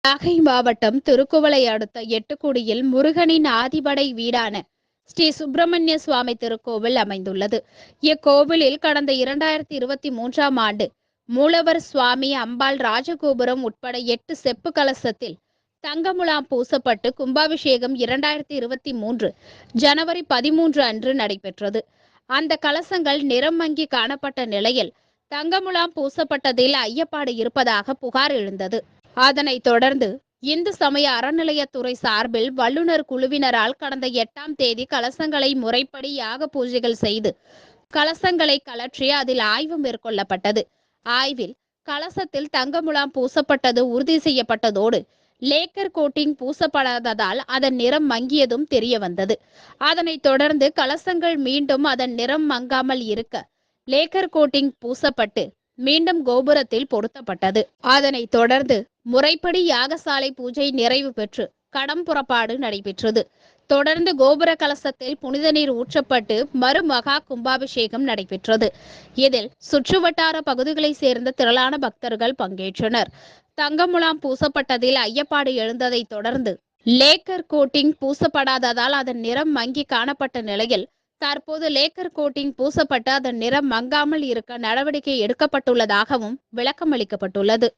நாகை மாவட்டம் திருக்குவளை அடுத்த எட்டுக்குடியில் முருகனின் ஆதிபடை வீடான ஸ்ரீ சுப்பிரமணிய சுவாமி திருக்கோவில் அமைந்துள்ளது. இக்கோவிலில் கடந்த 2023ஆம் ஆண்டு மூலவர் சுவாமி, அம்பாள், ராஜகோபுரம் உட்பட 8 செப்பு கலசத்தில் தங்கமுலாம் பூசப்பட்டு கும்பாபிஷேகம் 2023 ஜனவரி 13 அன்று நடைபெற்றது. அந்த கலசங்கள் நிறம் மங்கி காணப்பட்ட நிலையில் தங்கமுலாம் பூசப்பட்டதில் ஐயப்பாடு இருப்பதாக புகார் எழுந்தது. அதனைத் தொடர்ந்து இந்து சமய அறநிலையத்துறை சார்பில் வல்லுநர் குழுவினரால் கடந்த 8ஆம் தேதி கலசங்களை முறைப்படி யாக பூஜைகள் செய்து கலசங்களை கலற்றி அதில் ஆய்வு மேற்கொள்ளப்பட்டது. ஆய்வில் கலசத்தில் தங்கமுலாம் பூசப்பட்டது உறுதி செய்யப்பட்டதோடு லேக்கர் கோட்டிங் பூசப்படாததால் அதன் நிறம் மங்கியதும் தெரிய வந்தது. அதனைத் தொடர்ந்து கலசங்கள் மீண்டும் அதன் நிறம் மங்காமல் இருக்க லேக்கர் கோட்டிங் பூசப்பட்டு மீண்டும் கோபுரத்தில் பொருத்தப்பட்டது. அதனைத் தொடர்ந்து முறைப்படி யாகசாலை பூஜை நிறைவு பெற்று கடம் புறப்பாடு நடைபெற்றது. தொடர்ந்து கோபுர கலசத்தில் புனித நீர் ஊற்றப்பட்டு மறுமகா கும்பாபிஷேகம் நடைபெற்றது. இதில் சுற்றுவட்டார பகுதிகளைச் சேர்ந்த திரளான பக்தர்கள் பங்கேற்றனர். தங்கமுலாம் பூசப்பட்டதில் ஐயப்பாடு எழுந்ததை தொடர்ந்து லேக்கர் கோட்டிங் பூசப்படாததால் அதன் நிறம் மங்கி காணப்பட்ட நிலையில் தற்போது லேக்கர் கோட்டிங் பூசப்பட்டு அதன் நிறம் மங்காமல் இருக்க நடவடிக்கை எடுக்கப்பட்டுள்ளதாகவும் விளக்கம் அளிக்கப்பட்டுள்ளது.